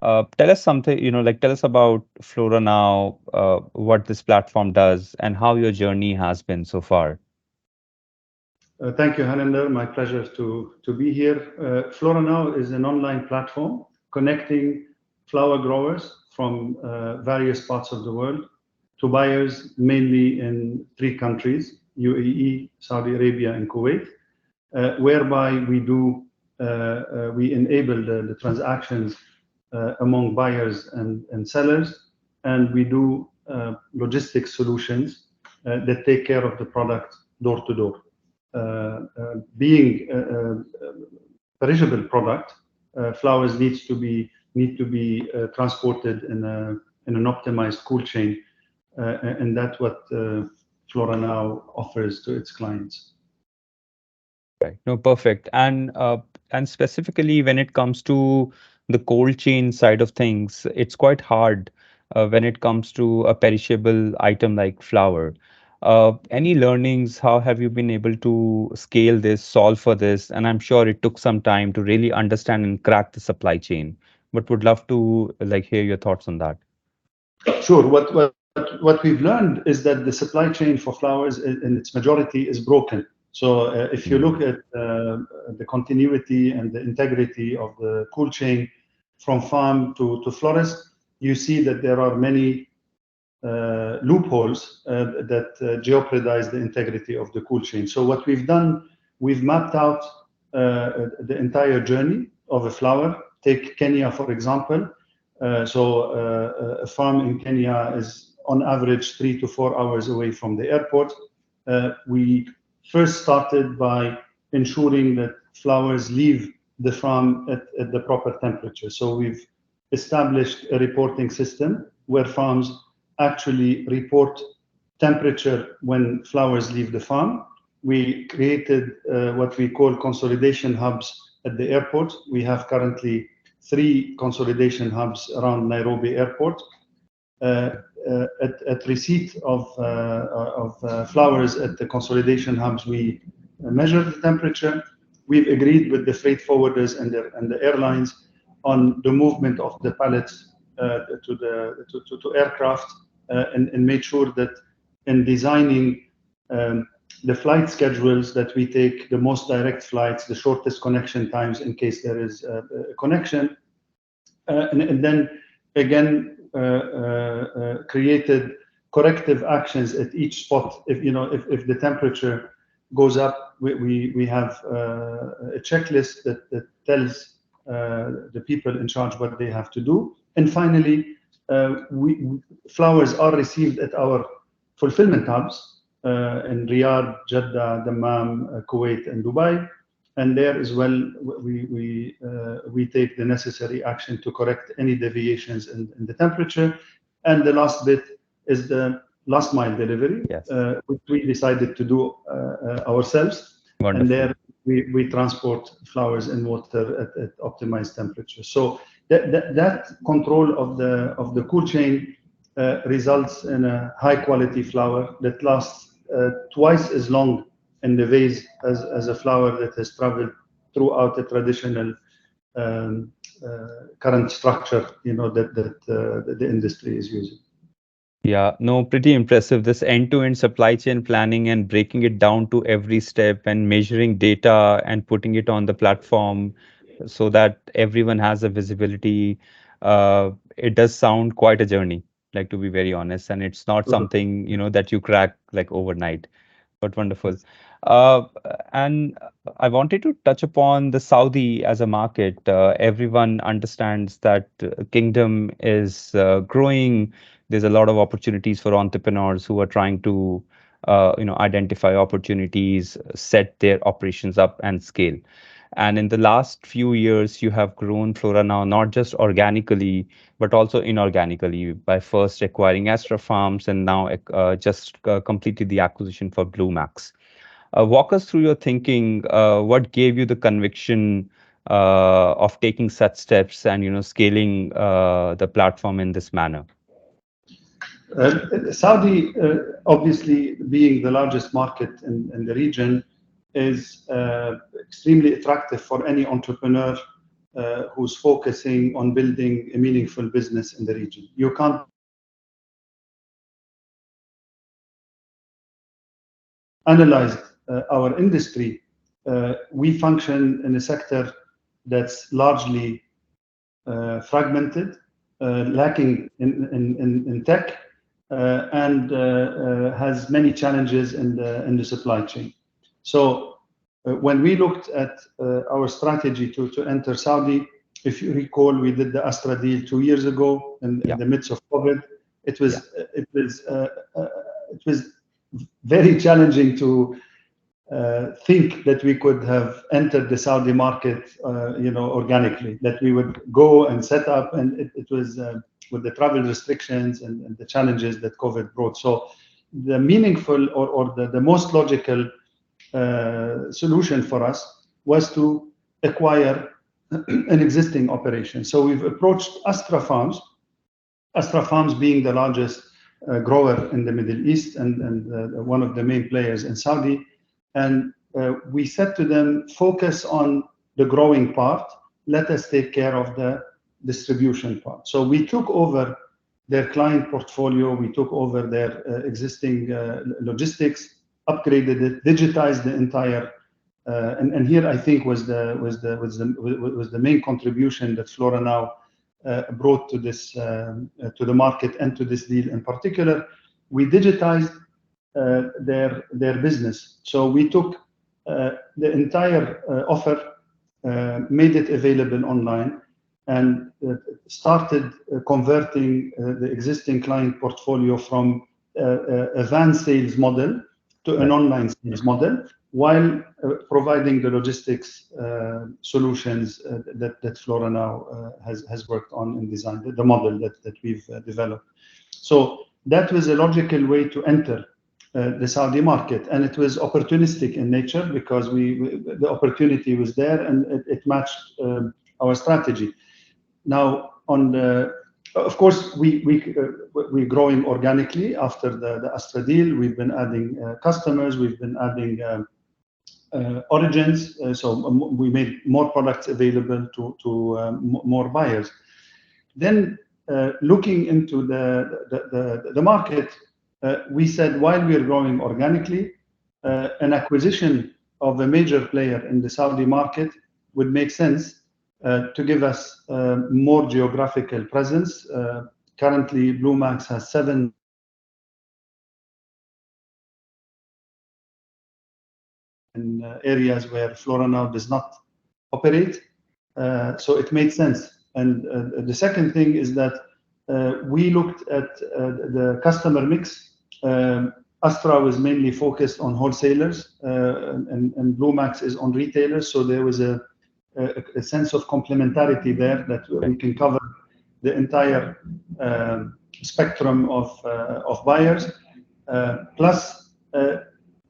Tell us something, tell us about Floranow, what this platform does, and how your journey has been so far. Thank you, Haninder. My pleasure to be here. Floranow is an online platform connecting flower growers from various parts of the world to buyers mainly in three countries, UAE, Saudi Arabia, and Kuwait, whereby we enable the transactions among buyers and sellers, and we do logistics solutions that take care of the product door to door. Being a perishable product, flowers need to be transported in an optimized cool chain, and that's what Floranow offers to its clients. Right. No, perfect. And specifically when it comes to the cold chain side of things, it's quite hard when it comes to a perishable item like flour. Any learnings? How have you been able to scale this, solve for this? And I'm sure it took some time to really understand and crack the supply chain, but would love to hear your thoughts on that. Sure. What we've learned is that the supply chain for flowers in its majority is broken. So if you look at the continuity and the integrity of the cool chain from farm to florist, you see that there are many loopholes that jeopardize the integrity of the cool chain. So what we've done, we've mapped out the entire journey of a flower. Take Kenya, for example. A farm in Kenya is on average 3 to 4 hours away from the airport. We first started by ensuring that flowers leave the farm at the proper temperature. So we've established a reporting system where farms actually report temperature when flowers leave the farm. We created what we call consolidation hubs at the airport. We have currently 3 consolidation hubs around Nairobi Airport. At receipt of flowers at the consolidation hubs, we measure the temperature. We've agreed with the freight forwarders and the airlines on the movement of the pallets to aircraft, and made sure that in designing the flight schedules that we take the most direct flights, the shortest connection times in case there is a connection, and then again created corrective actions at each spot. If the temperature goes up, we have a checklist that tells the people in charge what they have to do. And finally, flowers are received at our fulfillment hubs in Riyadh, Jeddah, Dammam, Kuwait, and Dubai. And there as well, we take the necessary action to correct any deviations in the temperature. And the last bit is the last mile delivery, Yes. which we decided to do ourselves. Wonderful. And there we transport flowers in water at optimized temperature. So that control of the cool chain results in a high quality flower that lasts twice as long in the vase as a flower that has traveled throughout the traditional current structure, that the industry is using. Yeah, no, pretty impressive. This end-to-end supply chain planning and breaking it down to every step and measuring data and putting it on the platform so that everyone has a visibility. It does sound quite a journey, to be very honest. And it's not something, that you crack overnight, but wonderful. Uh, and I wanted to touch upon the Saudi as a market. Everyone understands that Kingdom is growing. There's a lot of opportunities for entrepreneurs who are trying to, identify opportunities, set their operations up and scale. And in the last few years, you have grown Floranow not just organically, but also inorganically by first acquiring Astra Farms and now just completed the acquisition for BlueMax. Walk us through your thinking. What gave you the conviction of taking such steps and scaling the platform in this manner? Saudi, obviously being the largest market in the region, is extremely attractive for any entrepreneur who's focusing on building a meaningful business in the region. You can't analyze our industry. We function in a sector that's largely fragmented, lacking in tech, and has many challenges in the supply chain. So when we looked at our strategy to enter Saudi, if you recall, we did the Astra deal 2 years ago in the midst of COVID. It was very challenging to think that we could have entered the Saudi market, organically. That we would go and set up, and it was with the travel restrictions and the challenges that COVID brought. So the meaningful or the most logical solution for us was to acquire an existing operation. So we've approached Astra Farms being the largest grower in the Middle East and one of the main players in Saudi. And we said to them, focus on the growing part, let us take care of the distribution part. So we took over their client portfolio, we took over their existing logistics, upgraded it, digitized the entire, and here I think was the main contribution that Floranow brought to this to the market and to this deal in particular. We digitized their business. So we took the entire offer, made it available online, and started converting the existing client portfolio from a van sales model to an online sales model, while providing the logistics solutions that Floranow has worked on and designed, the model that we've developed. So that was a logical way to enter the Saudi market, and it was opportunistic in nature because the opportunity was there and it matched our strategy. Now, of course, we're growing organically after the Astra deal. We've been adding customers, we've been adding origins, so we made more products available to more buyers. Then, looking into the market, we said while we are growing organically, an acquisition of a major player in the Saudi market would make sense to give us more geographical presence. Currently, Blue Max has 7 in areas where Floranow does not operate, so it made sense. And the second thing is that we looked at the customer mix. Astra was mainly focused on wholesalers, and Blue Max is on retailers. So there was a sense of complementarity there, that we can cover the entire spectrum of buyers. Plus,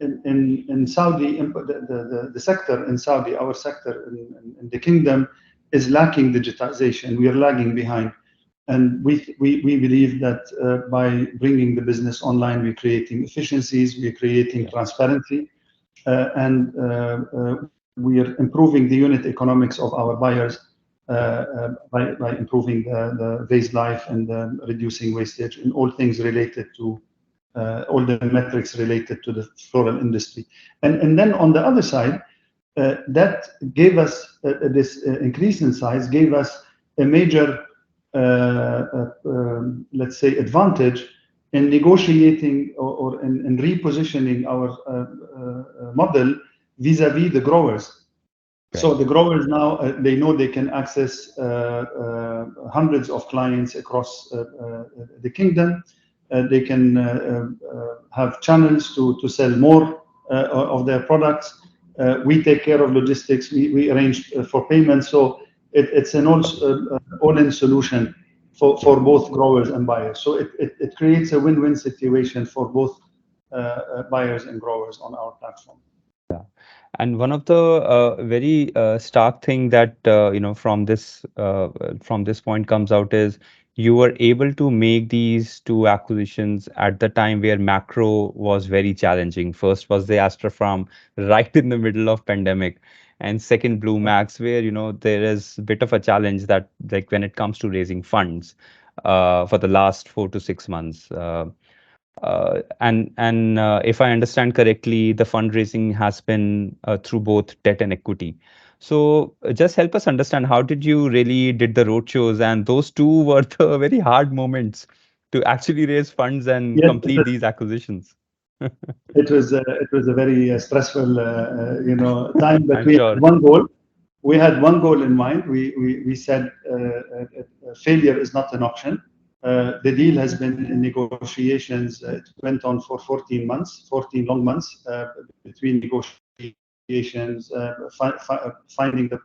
in Saudi, the sector in Saudi, our sector in the kingdom, is lacking digitization. We are lagging behind. And we believe that by bringing the business online, we're creating efficiencies, we're creating transparency, and we are improving the unit economics of our buyers by improving the base life and reducing wastage and all things related to all the metrics related to the floral industry. And then on the other side, that gave us this increase in size, gave us a major let's say, advantage in negotiating or in repositioning our model vis-a-vis the growers. Right. So the growers now, they know they can access hundreds of clients across the kingdom. They can have channels to sell more of their products. We take care of logistics. We arrange for payments. So it's an all-in solution for both growers and buyers. So it creates a win-win situation for both buyers and growers on our platform. Yeah, and one of the very stark thing that from this point comes out is you were able to make these 2 acquisitions at the time where macro was very challenging. First was the Astra Farm right in the middle of pandemic. and second Blue Max, where there is a bit of a challenge that like when it comes to raising funds for the last 4 to 6 months. And if I understand correctly, the fundraising has been through both debt and equity. So just help us understand, how did you really did the roadshows, and those two were the very hard moments to actually raise funds and Yes, complete these acquisitions. it was a very stressful, time, but I'm we had sure. one goal. We had one goal in mind. We said failure is not an option. The deal has been in negotiations. It went on for 14 months, 14 long months between negotiations, finding the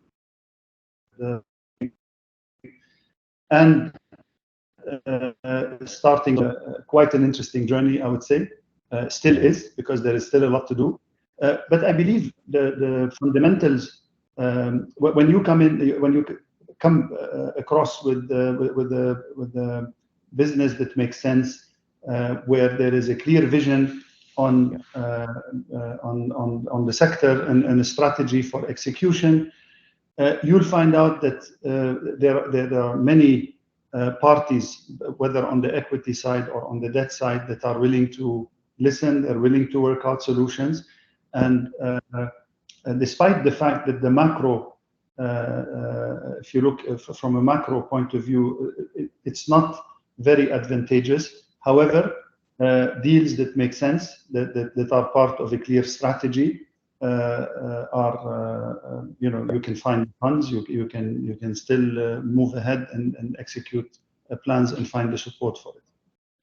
and starting quite an interesting journey, I would say. Still Yeah. is, because there is still a lot to do. But I believe the fundamentals, when you come in, when you come across with the business that makes sense, where there is a clear vision Yeah. on the sector and a strategy for execution, you'll find out that there are many parties, whether on the equity side or on the debt side, that are willing to listen, they're willing to work out solutions. And despite the fact that the macro, if you look from a macro point of view, it's not very advantageous. However, deals that make sense, that are part of a clear strategy, are you can find funds, you can still move ahead and execute plans and find the support for it.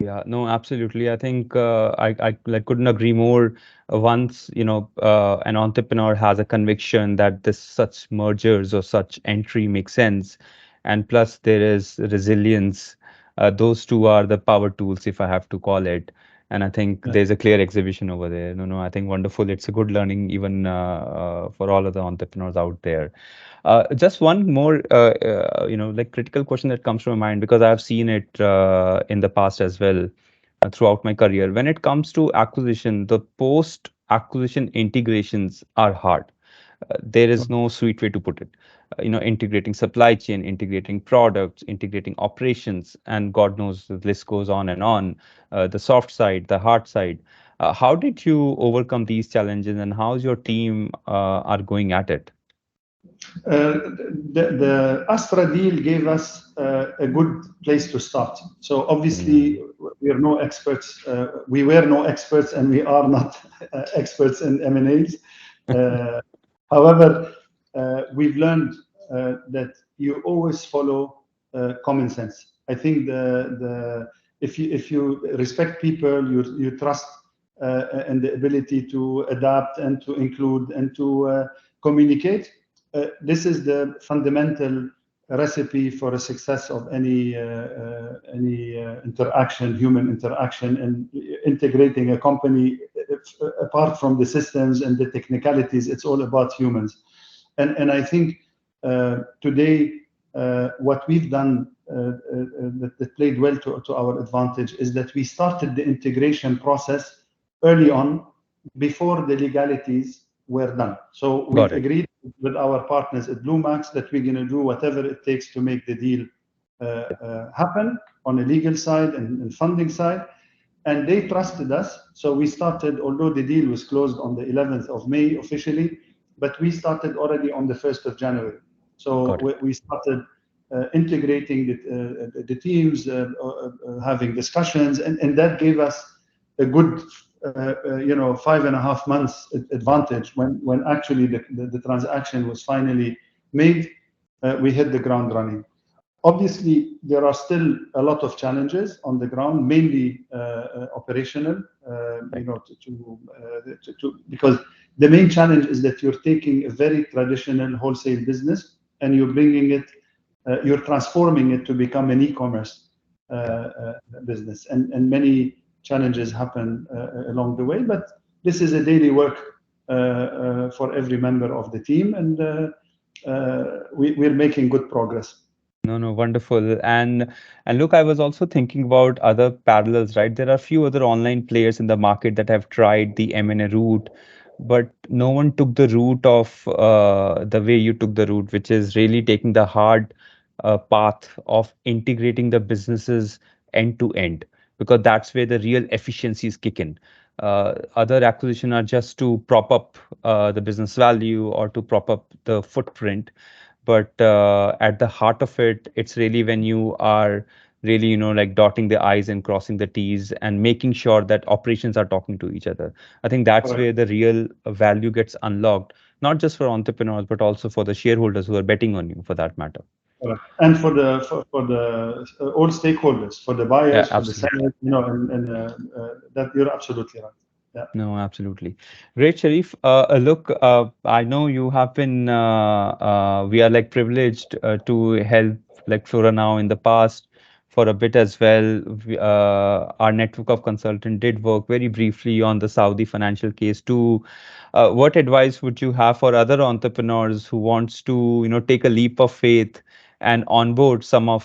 Yeah, no, absolutely. I think I like couldn't agree more. Once an entrepreneur has a conviction that this such mergers or such entry makes sense, and plus there is resilience. Those two are the power tools, if I have to call it. And I think Yeah. there's a clear exhibition over there. No, no, I think wonderful. It's a good learning even for all of the entrepreneurs out there. Just one more, like critical question that comes to my mind, because I've seen it in the past as well throughout my career. When it comes to acquisition, the post-acquisition integrations are hard. There is no sweet way to put it. Integrating supply chain, integrating products, integrating operations, and God knows the list goes on and on. The soft side, the hard side. How did you overcome these challenges, and how's your team are going at it? The Astra deal gave us a good place to start. So obviously, Mm. we are no experts. We were no experts, and we are not experts in M&As. However, we've learned that you always follow common sense. I think if you respect people, you trust and the ability to adapt and to include and to communicate. This is the fundamental recipe for a success of any interaction, human interaction, and integrating a company. Apart from the systems and the technicalities, it's all about humans. And I think today what we've done that played well to our advantage is that we started the integration process early on, before the legalities were done. So Got we've it. agreed with our partners at BlueMax that we're going to do whatever it takes to make the deal happen on a legal side and funding side. And they trusted us. So we started, although the deal was closed on the 11th of May officially, but we started already on the 1st of January. So Got it. we started integrating the teams, having discussions, and that gave us a good 5.5 months advantage. When actually the transaction was finally made, we hit the ground running. Obviously, there are still a lot of challenges on the ground, mainly operational, Right. because the main challenge is that you're taking a very traditional wholesale business and you're transforming it to become an e-commerce Yeah. business. And many challenges happen along the way, but this is a daily work for every member of the team, and we're making good progress. No, no, wonderful. And look, I was also thinking about other parallels, right? There are a few other online players in the market that have tried the M&A route, but no one took the route of the way you took the route, which is really taking the hard path of integrating the businesses end to end, because that's where the real efficiencies kick in. Other acquisition are just to prop up the business value or to prop up the footprint, but at the heart of it, it's really when you are really, like dotting the i's and crossing the t's and making sure that operations are talking to each other. I think that's Correct. where the real value gets unlocked, not just for entrepreneurs but also for the shareholders who are betting on you, for that matter. Correct. And for the all stakeholders, for the Yeah, buyers, for the absolutely. sellers, that you're absolutely right. Yeah. No, absolutely. Great, Sharif. Look, I know you have been, we are like privileged to help like Floranow in the past for a bit as well. Our network of consultant did work very briefly on the Saudi financial case too. What advice would you have for other entrepreneurs who wants to, take a leap of faith and onboard some of,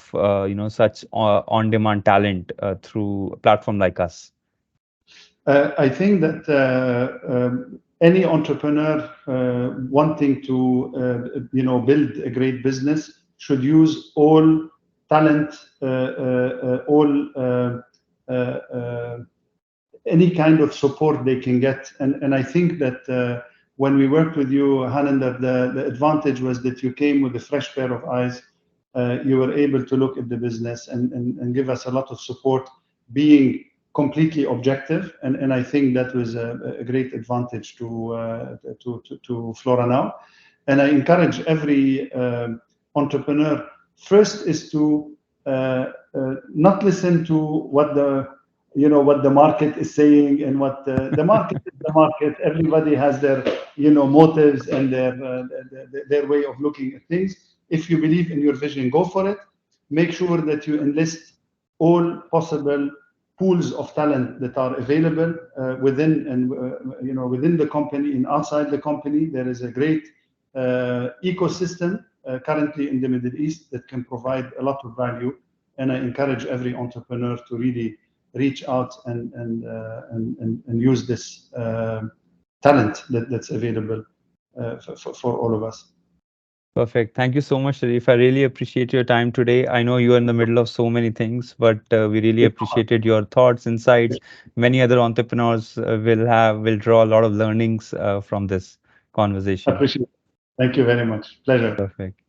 such on-demand talent through a platform like us? I think that any entrepreneur wanting to, build a great business should use all talent, all any kind of support they can get. And I think that when we worked with you, Haninder, the advantage was that you came with a fresh pair of eyes. You were able to look at the business and give us a lot of support, being completely objective. And I think that was a great advantage to Floranow. And I encourage every entrepreneur, first is to not listen to what the market is saying, and what the market is the market. Everybody has their motives and their way of looking at things. If you believe in your vision, go for it. Make sure that you enlist all possible pools of talent that are available within and within the company and outside the company. There is a great ecosystem currently in the Middle East that can provide a lot of value, and I encourage every entrepreneur to really reach out and use this talent that's available for all of us. Perfect. Thank you so much, Sharif. I really appreciate your time today. I know you are in the middle of so many things, but we really appreciated your thoughts, insights. Many other entrepreneurs will draw a lot of learnings from this conversation. Appreciate it. Thank you very much. Pleasure. Perfect.